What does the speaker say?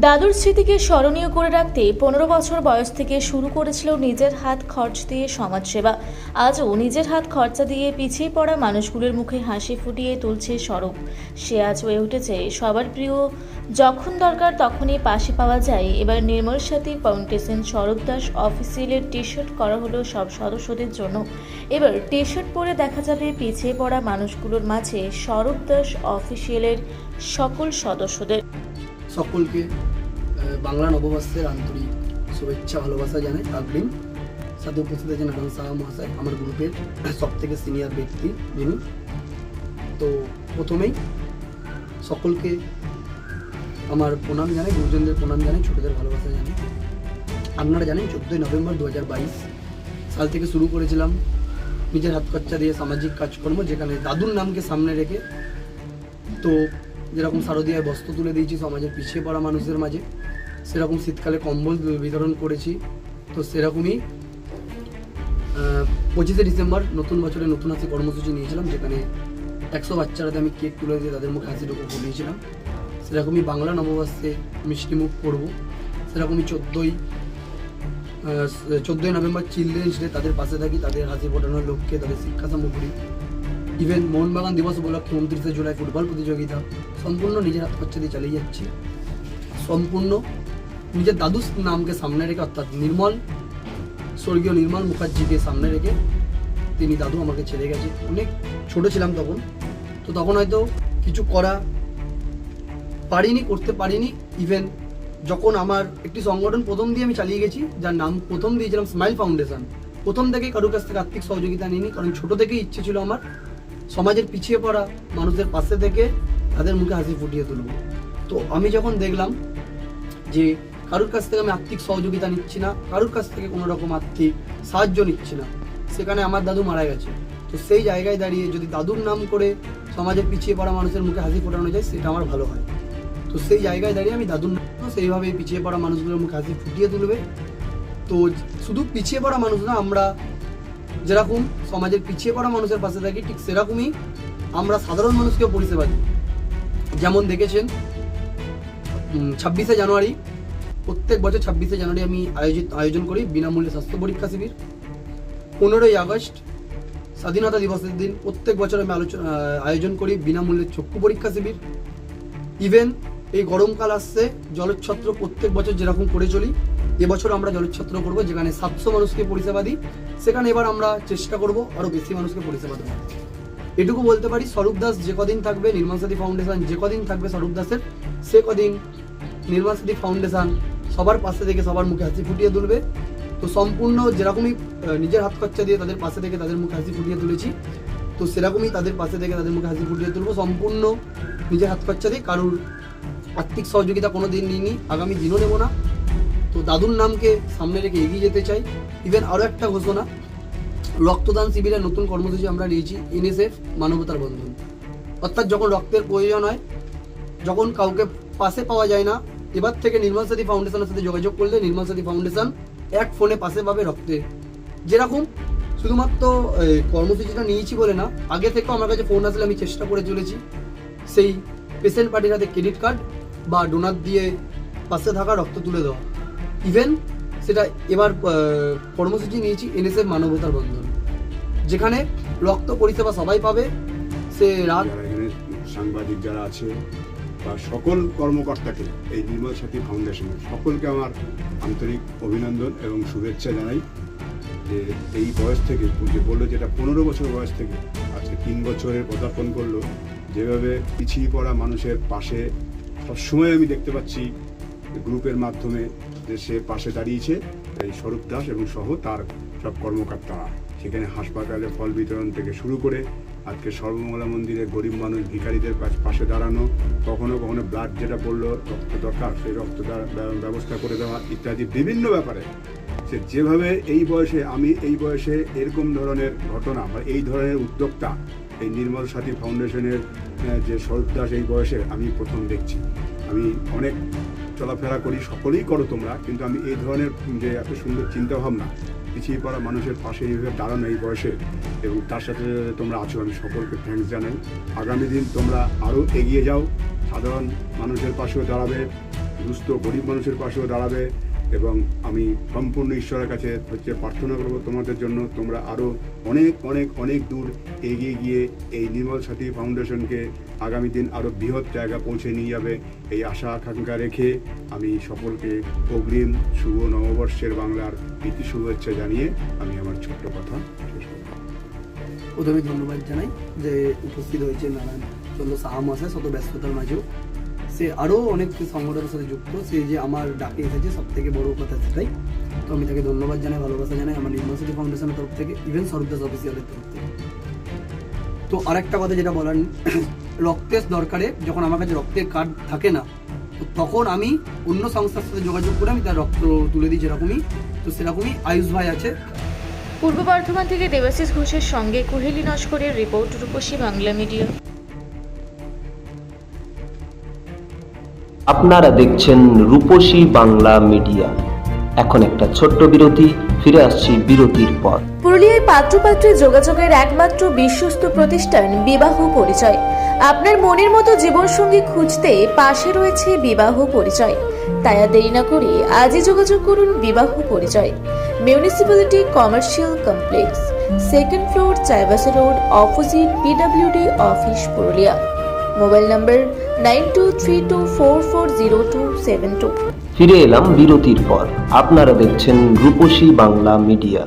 দাদুর স্মৃতিকে স্মরণীয় করে রাখতে 15 বছর বয়স থেকে শুরু করেছিল নিজের হাত খরচ দিয়ে সমাজসেবা। আজও নিজের হাত খরচা দিয়ে পিছিয়ে পড়া মানুষগুলোর মুখে হাসি ফুটিয়ে তুলছে স্বরূপ। সে আজ হয়ে উঠেছে সবার প্রিয়, যখন দরকার তখনই পাশে পাওয়া যায়। এবার নির্মল সাথী ফাউন্ডেশন স্বরূপ দাস অফিসিয়ালের টি শার্ট করা হলো সব সদস্যদের জন্য। এবার টি শার্ট পরে দেখা যাবে পিছিয়ে পড়া মানুষগুলোর মাঝে স্বরূপ দাস অফিসিয়ালের সকল সদস্যদের। সকলকে বাংলা নববর্ষের আন্তরিক শুভেচ্ছা ভালোবাসা জানাই। অগ্রিম সাথে উপস্থিত আছেন আনন্দ সাহা মহাশয়, আমার গ্রুপের সব থেকে সিনিয়র ব্যক্তি যিনি। তো প্রথমেই সকলকে আমার প্রণাম জানাই, গুরুজনদের প্রণাম জানাই, ছোটদের ভালোবাসা জানাই। আপনারা জানেন 14ই নভেম্বর 2022 সাল থেকে শুরু করেছিলাম নিজের হাত খরচা দিয়ে সামাজিক কাজকর্ম, যেখানে দাদুর নামকে সামনে রেখে। তো যেরকম শারদীয়ায় বস্ত্র তুলে দিয়েছি সমাজের পিছিয়ে পড়া মানুষদের মাঝে, সেরকম শীতকালে কম্বল বিতরণ করেছি। তো সেরকমই 25শে ডিসেম্বর নতুন বছরে নতুন হাসি কর্মসূচি নিয়েছিলাম, যেখানে 100 বাচ্চারাতে আমি কেক তুলে দিয়ে তাদের মুখে হাসিটুকু ফুটিয়েছিলাম। সেরকমই বাংলা নববর্ষে মিষ্টি মুখ করবো। সেরকমই 14ই নভেম্বর চিলড্রেন্স ডে তাদের পাশে থাকি, তাদের হাসি ফোটানোর লক্ষ্যে, তাদের শিক্ষা সামগ্রী, ইভেন মোহনবাগান দিবস উপলক্ষে 29শে জুলাই ফুটবল প্রতিযোগিতা সম্পূর্ণ নিজের হাত খরচা দিয়ে চালিয়ে যাচ্ছি। সম্পূর্ণ নিজের দাদুর নামকে সামনে রেখে, অর্থাৎ স্বর্গীয় নির্মল মুখার্জিকে সামনে রেখে। তিনি দাদু আমাকে ছেড়ে গেছে, অনেক ছোট ছিলাম তখন। তো তখন হয়তো কিছু করতে পারিনি। ইভেন যখন আমার একটি সংগঠন প্রথম দিয়ে আমি চালিয়ে গেছি, যার নাম প্রথম দিয়েছিলাম স্মাইল ফাউন্ডেশন। প্রথম থেকেই কারোর কাছ থেকে আর্থিক সহযোগিতা নিইনি, কারণ ছোট থেকেই ইচ্ছে ছিল আমার সমাজের পিছিয়ে পড়া মানুষদের পাশে থেকে তাদের মুখে হাসি ফুটিয়ে তুলব। তো আমি যখন দেখলাম যে কারোর কাছ থেকে আমি আর্থিক সহযোগিতা নিচ্ছি না, কারোর কাছ থেকে কোনো রকম আর্থিক সাহায্য নিচ্ছি না, সেখানে আমার দাদু মারা গেছে। তো সেই জায়গায় দাঁড়িয়ে যদি দাদুর নাম করে সমাজের পিছিয়ে পড়া মানুষের মুখে হাসি ফোটানো যায়, সেটা আমার ভালো হয়। তো সেই জায়গায় দাঁড়িয়ে আমি দাদুর নাম সেইভাবে পিছিয়ে পড়া মানুষগুলোর মুখে হাসি ফুটিয়ে তুলবে। তো শুধু পিছিয়ে পড়া মানুষ না, আমরা যেরকম সমাজের পিছিয়ে পড়া মানুষের পাশে থাকি, ঠিক সেরকমই আমরা সাধারণ মানুষকেও পরিষেবা দিই। যেমন দেখেছেন 26শে জানুয়ারি, প্রত্যেক বছর 26শে জানুয়ারি আমি আয়োজন করি বিনামূল্যে স্বাস্থ্য পরীক্ষা শিবির। 15ই আগস্ট স্বাধীনতা দিবসের দিন প্রত্যেক বছর আমি আয়োজন করি বিনামূল্যে চক্ষু পরীক্ষা শিবির। ইভেন এই গরমকাল আসছে, জলোচ্ছত্র প্রত্যেক বছর যেরকম করে চলি, এবছর আমরা জলোচ্ছত্র করবো, যেখানে 700 মানুষকে পরিষেবা দিই। সেখানে এবার আমরা চেষ্টা করব আরও বেশি মানুষকে পরিষেবা দেওয়ার। এটুকু বলতে পারি, স্বরূপ দাস যে কদিন থাকবে, নির্মল সাথী ফাউন্ডেশন যে কদিন থাকবে স্বরূপ দাসের, সে কদিন নির্মল সাথী ফাউন্ডেশন সবার পাশে থেকে সবার মুখে হাসি ফুটিয়ে তুলবে। তো সম্পূর্ণ যেরকমই নিজের হাত খরচা দিয়ে তাদের পাশে থেকে তাদের মুখে হাসি ফুটিয়ে তুলেছি, তো সেরকমই তাদের পাশে থেকে তাদের মুখে হাসি ফুটিয়ে তুলবো সম্পূর্ণ নিজের হাত খরচা দিয়ে। কারোর আর্থিক সহযোগিতা কোনো দিন নিইনি, আগামী দিনও নেব না। তো দাদুর নামকে সামনে রেখে এগিয়ে যেতে চাই। ইভেন আরও একটা ঘোষণা, রক্তদান শিবিরের নতুন কর্মসূচি আমরা নিয়েছি, NSF মানবতার বন্ধন। অর্থাৎ যখন রক্তের প্রয়োজন হয়, যখন কাউকে পাশে পাওয়া যায় না, এবার থেকে নির্মল সাথী ফাউন্ডেশনের সাথে যোগাযোগ করলে নির্মল সাথী ফাউন্ডেশন এক ফোনে পাশে পাবে রক্তে। যেরকম শুধুমাত্র কর্মসূচিটা নিয়েছি বলে না, আগে থেকেও আমার কাছে ফোন আসলে আমি চেষ্টা করে চলেছি সেই পেশেন্ট পার্টির হাতে ক্রেডিট কার্ড বা ডোনার দিয়ে পাশে থাকা, রক্ত তুলে দেওয়া। ইভেন সেটা এবার কর্মসূচি নিয়েছি NSF মানবতার বন্ধন, যেখানে রক্ত পরিষেবা সবাই পাবে। সে রাত সাংবাদিক যারা আছে বা সকল কর্মকর্তাকে এই নির্মল সাথী ফাউন্ডেশনের সকলকে আমার আন্তরিক অভিনন্দন এবং শুভেচ্ছা জানাই। যে এই বয়স থেকে যে বললো, যেটা 15 বছর বয়স থেকে আজকে 3 বছরের পদার্পণ করলো, যেভাবে পিছিয়ে পড়া মানুষের পাশে সবসময় আমি দেখতে পাচ্ছি গ্রুপের মাধ্যমে যে সে পাশে দাঁড়িয়েছে এই স্বরূপ দাস এবং সহ তার সব কর্মকর্তারা। সেখানে হাসপাতালে ফল বিতরণ থেকে শুরু করে আজকে সর্বমঙ্গলা মন্দিরে গরিব মানুষ ভিখারিদের পাশে দাঁড়ানো, কখনো কখনো ব্লাড যেটা পড়লো, রক্ত দরকার সেই রক্ত ব্যবস্থা করে দেওয়া ইত্যাদি বিভিন্ন ব্যাপারে সে যেভাবে আমি এই বয়সে এরকম ধরনের ঘটনা বা এই ধরনের উদ্যোক্তা এই নির্মল সাথী ফাউন্ডেশনের যে স্বরূপ দাস এই বয়সে আমি প্রথম দেখছি। আমি অনেক চলাফেরা করি, সকলেই করো তোমরা, কিন্তু আমি এই ধরনের যে এত সুন্দর চিন্তাভাবনা পিছিয়ে পড়া মানুষের পাশে এইভাবে দাঁড়ানো এই বয়সে, এবং তার সাথে তোমরা আছো, আমি সকলকে থ্যাঙ্কস জানাই। আগামী দিন তোমরা আরও এগিয়ে যাও, সাধারণ মানুষের পাশেও দাঁড়াবে, দুস্থ গরিব মানুষের পাশেও দাঁড়াবে। এবং আমি সম্পূর্ণ ঈশ্বরের কাছে প্রার্থনা করবো তোমাদের জন্য, তোমরা আরও অনেক অনেক অনেক দূর এগিয়ে গিয়ে এই নির্মল সাথী ফাউন্ডেশনকে আগামী দিন আরও বৃহৎ জায়গা পৌঁছে নিয়ে যাবে, এই আশা আকাঙ্ক্ষা রেখে আমি সকলকে অগ্রিম শুভ নববর্ষের বাংলার প্রীতি শুভেচ্ছা জানিয়ে আমি আমার ছোট্ট কথা শেষ করব। প্রথমে ধন্যবাদ জানাই যে উপস্থিত হয়েছে নারায়ণ চন্দ্র সাহা মহাশয়, শত ব্যস্ততার মাঝেও সে আরও অনেক সংগঠনের সাথে যুক্ত, সে যে আমার ডাকে এসেছে সব থেকে বড় কথা সেটাই। তো আমি তাকে ধন্যবাদ জানাই, ভালোবাসা জানাই আমার নির্মল সাথী ফাউন্ডেশনের তরফ থেকে, ইভেন স্বরূপ দাস অফিসিয়ালের তরফ থেকে। তো আরেকটা কথা যেটা বলার, রক্তের দরকারে যখন আমার কাছে রক্তের কার্ড থাকে না, তো তখন আমি অন্য সংস্থার সাথে যোগাযোগ করে আমি তার রক্ত তুলে দিই যেরকমই। তো সেরকমই আয়ুষ ভাই আছে। পূর্ব বর্ধমান থেকে দেবাশিস ঘোষের সঙ্গে কুহেলি নস্করের রিপোর্ট, রূপসী বাংলা মিডিয়া। আপনারা দেখছেন রূপসী বাংলা মিডিয়া। এখন একটা ছোট্ট বিরতি, ফিরে আসছি বিরতির পর। পুরুলিয়ায় পাত্রপাত্রী যোগাযোগের একমাত্র বিশ্বস্ত প্রতিষ্ঠান বিবাহ পরিচয়। আপনার মনের মতো জীবনসঙ্গী খুঁজতে পাশে রয়েছে বিবাহ পরিচয়। তাই আর দেরি না করে আজই যোগাযোগ করুন বিবাহ পরিচয়। Municipality commercial complex, 2nd floor, Chaibasa road, opposite PWD office, Purulia. Mobile নম্বর 9232440272। ফিরে এলাম বিরতির পর। আপনারা দেখছেন রূপসী বাংলা মিডিয়া।